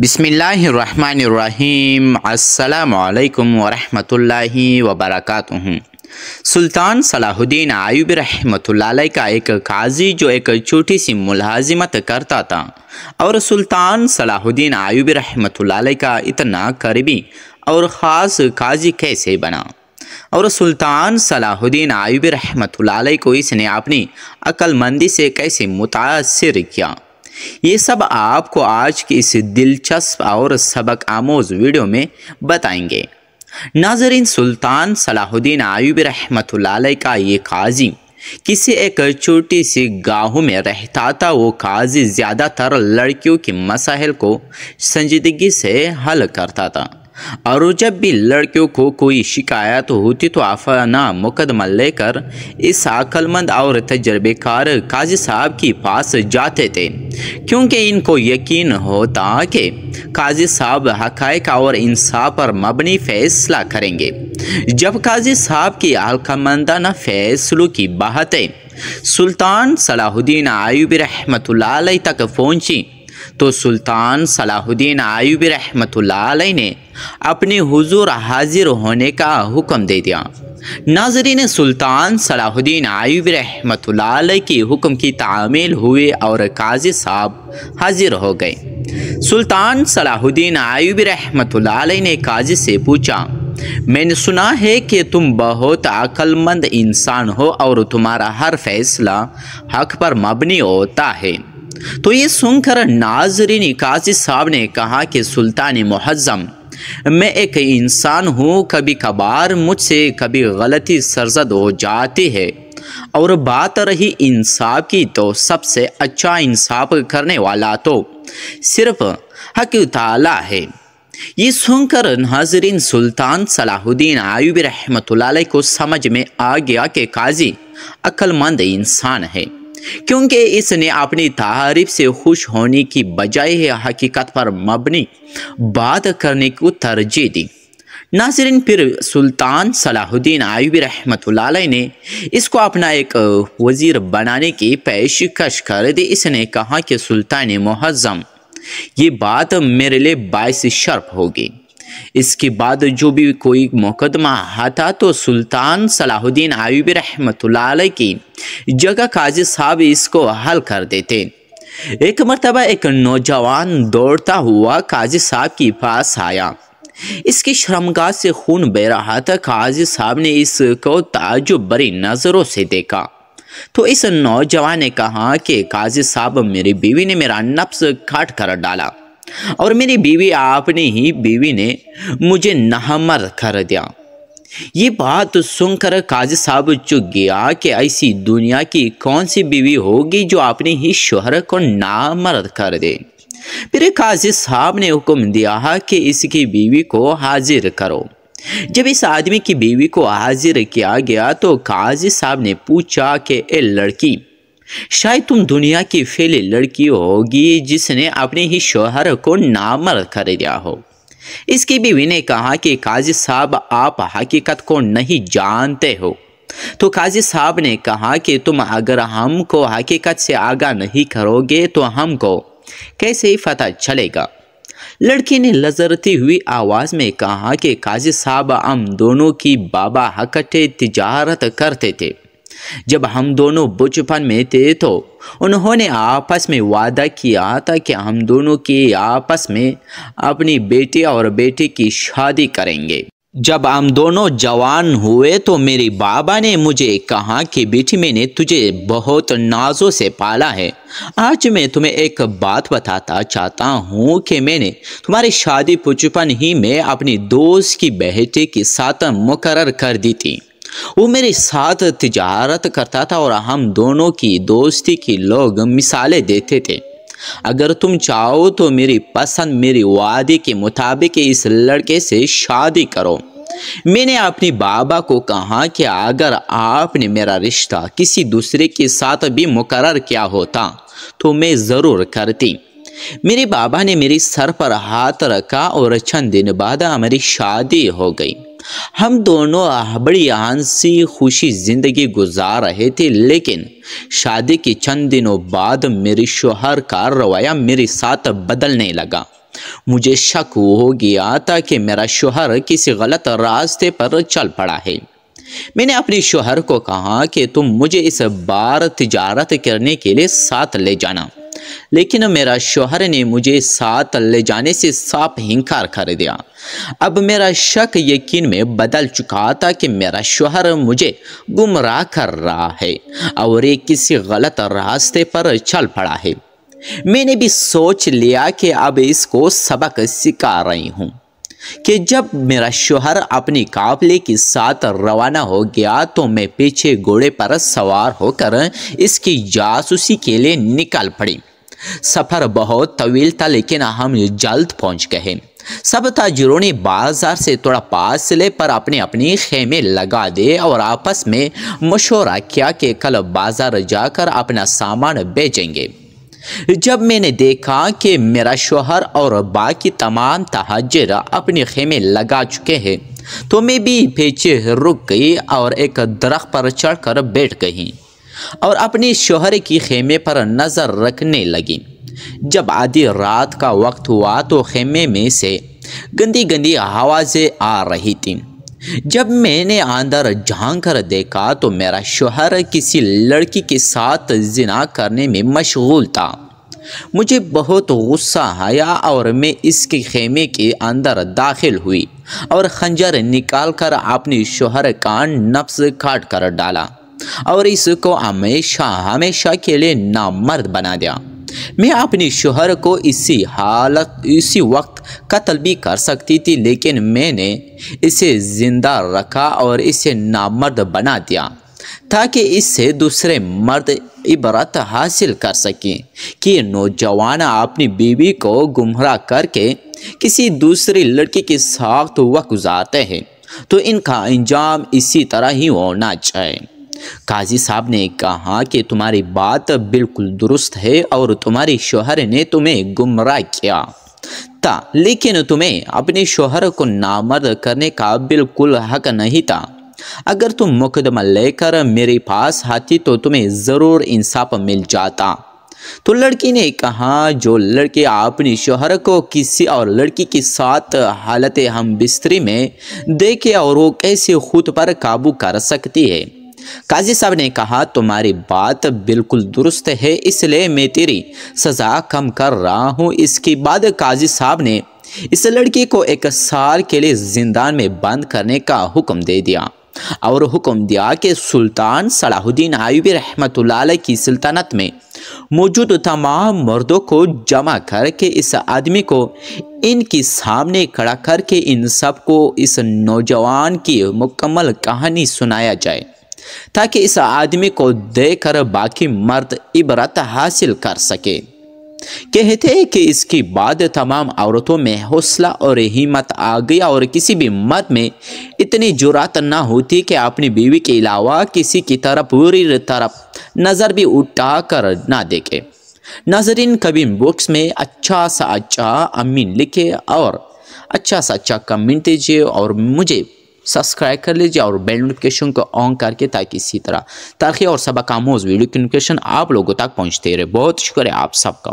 बिस्मिल्लाहिर्रहमानिर्रहीम। अस्सलामुअलैकुम वरहमतुल्लाहि वबरकातुहू। सुल्तान सलाहुद्दीन अय्यूबी रहमतुल्लाह अलैह का एक काजी जो एक छोटी सी मुलाजिमत करता था और सुल्तान सलाहुद्दीन अय्यूबी रहमतुल्लाह अलैह का इतना करीबी और ख़ास काजी कैसे बना और सुल्तान सलाहुद्दीन अय्यूबी रहमतुल्लाह अलैह को इसने अपनी अक्लमंदी से कैसे मुतासिर किया, ये सब आपको आज की इस दिलचस्प और सबक आमोज़ वीडियो में बताएंगे। नाज़रीन, सुल्तान सलाहुद्दीन अय्यूबी रहमतुल्लाह अलैह का ये काजी किसी एक छोटी सी गाँव में रहता था। वो काजी ज़्यादातर लड़कियों के मसाइल को संजीदगी से हल करता था और जब भी लड़कियों को कोई शिकायत होती तो अपना मुकदमा लेकर इस अक्लमंद और तजर्बेकार काजी साहब के पास जाते थे, क्योंकि इनको यकीन होता कि काजी साहब हक़ाइक़ और इंसाफ पर मबनी फ़ैसला करेंगे। जब काजी साहब की अक्लमंदाना फ़ैसलों की बातें सुल्तान सलाहुद्दीन अय्यूबी रहमतुल्लाह अलैह तक पहुँची तो सुल्तान सलाहुद्दीन अय्यूबी रहमतुल्लाह अलैह ने अपने हुजूर हाजिर होने का हुक्म दे दिया। नाज़रीन, सुल्तान सलाहुद्दीन अय्यूबी रहमतुल्लाह अलैह की हुक्म की तामील हुई और काजी साहब हाजिर हो गए। सुल्तान सलाहुद्दीन अय्यूबी रहमतुल्लाह अलैह ने काजी से पूछा, मैंने सुना है कि तुम बहुत अक्लमंद इंसान हो और तुम्हारा हर फैसला हक पर मबनी होता है। तो ये सुनकर नाज़रीन, काजी साहब ने कहा कि सुल्तान मुअज़्ज़म, मैं एक इंसान हूँ, कभी कभार मुझसे कभी गलती सरजद हो जाती है और बात रही इंसाफ की तो सबसे अच्छा इंसाफ करने वाला तो सिर्फ हक़ ताला है। ये सुनकर नाज़रीन, सुल्तान सलाहुद्दीन अय्यूबी रहमतुल्लाह अलैह को समझ में आ गया कि काजी अक्लमंद इंसान है, क्योंकि इसने अपनी तारीफ से खुश होने की बजाय हकीकत पर मबनी बात करने को तरजीह दी। नाज़रीन, फिर सुल्तान सलाहुद्दीन अय्यूबी रहमतुल्लाह अलैह ने इसको अपना एक वज़ीर बनाने की पेशकश कर दी। इसने कहा कि सुल्तान मुअज़्ज़म, ये बात मेरे लिए बाइस शर्फ होगी। इसके बाद जो भी कोई मुकदमा आता तो सुल्तान सलाहुद्दीन अय्यूबी रहमतुल्लाह अलैह की जगह काजी साहब इसको हल कर देते। एक मरतबा एक नौजवान दौड़ता हुआ काजी साहब के पास आया। इसकी शर्मगाह से खून बह रहा था। काजी साहब ने इसको ताज्जुब भरी नज़रों से देखा तो इस नौजवान ने कहा कि काजी साहब, मेरी बीवी ने मेरा नफ्स काट कर डाला और मेरी बीवी, अपनी ही बीवी ने मुझे नामर्द कर दिया। ये बात सुनकर काजी साहब चुप गया कि ऐसी दुनिया की कौन सी बीवी होगी जो अपने ही शौहर को नामर्द कर दे। फिर काजी साहब ने हुक्म दिया कि इसकी बीवी को हाजिर करो। जब इस आदमी की बीवी को हाजिर किया गया तो काजी साहब ने पूछा कि ए लड़की, शायद तुम दुनिया की पहली लड़की होगी जिसने अपने ही शौहर को नामर्द कर दिया हो। इसकी बीवी ने कहा कि काजी साहब, आप हकीकत को नहीं जानते हो। तो काजी साहब ने कहा कि तुम अगर हमको हकीकत से आगाह नहीं करोगे तो हमको कैसे पता चलेगा। लड़की ने लजरती हुई आवाज़ में कहा कि काजी साहब, हम दोनों की बाबा इकट्ठे तिजारत करते थे। जब हम दोनों बचपन में थे तो उन्होंने आपस में वादा किया था कि हम दोनों की आपस में अपनी बेटी और बेटी की शादी करेंगे। जब हम दोनों जवान हुए तो मेरे बाबा ने मुझे कहा कि बेटी, मैंने तुझे बहुत नाजों से पाला है। आज मैं तुम्हें एक बात बताता चाहता हूँ कि मैंने तुम्हारी शादी बचपन ही में अपनी दोस्त की बेटी के साथ मुकर्रर कर दी थी। वो मेरे साथ तिजारत करता था और हम दोनों की दोस्ती की लोग मिसालें देते थे। अगर तुम चाहो तो मेरी पसंद, मेरी वादे के मुताबिक इस लड़के से शादी करो। मैंने अपने बाबा को कहा कि अगर आपने मेरा रिश्ता किसी दूसरे के साथ भी मुकर्रर किया होता तो मैं ज़रूर करती। मेरे बाबा ने मेरे सर पर हाथ रखा और चंद दिन बाद हमारी शादी हो गई। हम दोनों बड़ी हंसी खुशी ज़िंदगी गुजार रहे थे, लेकिन शादी के चंद दिनों बाद मेरे शौहर का रवैया मेरे साथ बदलने लगा। مجھے شک ہو گیا تھا کہ میرا شوہر کسی غلط راستے پر چل پڑا ہے۔ میں نے اپنے شوہر کو کہا کہ تم مجھے اس بار تجارت کرنے کے لیے ساتھ لے جانا، لیکن میرا شوہر نے مجھے ساتھ لے جانے سے صاف انکار کر دیا۔ اب میرا شک یقین میں بدل چکا تھا کہ میرا شوہر مجھے گمراہ کر رہا ہے اور یہ کسی غلط راستے پر چل پڑا ہے۔ میں نے بھی سوچ لیا کہ اب اس کو سبق سکھا رہی ہوں کہ جب میرا شوہر اپنی قافلے کے ساتھ روانہ ہو گیا تو میں پیچھے گھوڑے پر سوار ہو کر اس کی جاسوسی کے لیے نکل پڑی۔ سفر بہت طویل تھا لیکن ہم جلد پہنچ گئے۔ سب تاجروں نے بازار سے تھوڑا فاصلے پر اپنے خیمے لگا دے اور آپس میں مشورہ کیا کہ کل بازار جا کر اپنا سامان بیچیں گے۔ جب میں نے دیکھا کہ میرا شوہر اور باقی تمام تاجر اپنے خیمے لگا چکے ہیں تو میں بھی پیچھے رک گئی اور ایک درخت پر چڑھ کر بیٹھ گئی اور اپنے شوہر کی خیمے پر نظر رکھنے لگی۔ جب آدھی رات کا وقت ہوا تو خیمے میں سے گندی گندی آوازیں آ رہی تھیں۔ جب میں نے اندر جھانک کر دیکھا تو میرا شوہر کسی لڑکی کے ساتھ زنا کرنے میں مشغول تھا۔ مجھے بہت غصہ آیا اور میں اس کے خیمے کے اندر داخل ہوئی اور خنجر نکال کر اپنے شوہر کا نفس کاٹ کر ڈالا اور اس کو ہمیشہ کے لیے نامرد بنا دیا۔ میں اپنے شوہر کو اسی وقت قتل بھی کر سکتی تھی، لیکن میں نے اسے زندہ رکھا اور اسے نامرد بنا دیا تاکہ اس سے دوسرے مرد عبرت حاصل کر سکیں کہ یہ نوجوان اپنی بیوی کو گمراہ کر کے کسی دوسری لڑکی کے ساتھ وقت گزارتے ہیں تو ان کا انجام اسی طرح ہی ہونا چاہیے۔ قاضی صاحب نے کہا کہ تمہاری بات بالکل درست ہے اور تمہارے شوہر نے تمہیں گمراہ کیا تھا، لیکن تمہیں اپنے شوہر کو نامرد کرنے کا بالکل حق نہیں تھا۔ اگر تم مقدمہ لے کر میرے پاس آتی تو تمہیں ضرور انصاف مل جاتا۔ تو لڑکی نے کہا، جو لڑکی اپنے شوہر کو کسی اور لڑکی کے ساتھ حالت ہم بستری میں دیکھے اور وہ کیسے خود پر قابو کر سکتی ہے؟ قاضی صاحب نے کہا، تمہاری بات بالکل درست ہے، اس لیے میں تیری سزا کم کر رہا ہوں۔ اس کے بعد قاضی صاحب نے اس لڑکی کو 1 سال کے لیے زندان میں بند کرنے کا حکم دے دیا اور حکم دیا کہ سلطان صلاح الدین ایوبی رحمۃ اللہ علیہ کی سلطنت میں موجود تمام مردوں کو جمع کر کے اس آدمی کو ان کے سامنے کھڑا کر کے ان سب کو اس نوجوان کی مکمل کہانی سنایا جائے تاکہ اس آدمی کو دیکھ کر باقی مرد عبرت حاصل کر سکے۔ کہتے ہیں کہ اس کے بعد تمام عورتوں میں حوصلہ اور ہمت آ گیا اور کسی بھی مرد میں اتنی جرات نہ ہوتی کہ اپنی بیوی کے علاوہ کسی کی طرف پوری طرف نظر بھی اٹھا کر نہ دیکھے۔ ناظرین، کمنٹ باکس میں اچھا سا اچھا امین لکھے اور اچھا سا اچھا کمنٹ دیجیے اور مجھے سبسکرائب کر لیجیے اور بیل نوٹیفیکیشن کو آن کر کے تاکہ اسی طرح تاریخی اور سبق آموز ویڈیو کی نوٹیفیکیشن آپ لوگوں تک پہنچتے رہے۔ بہت شکریہ آپ سب کا۔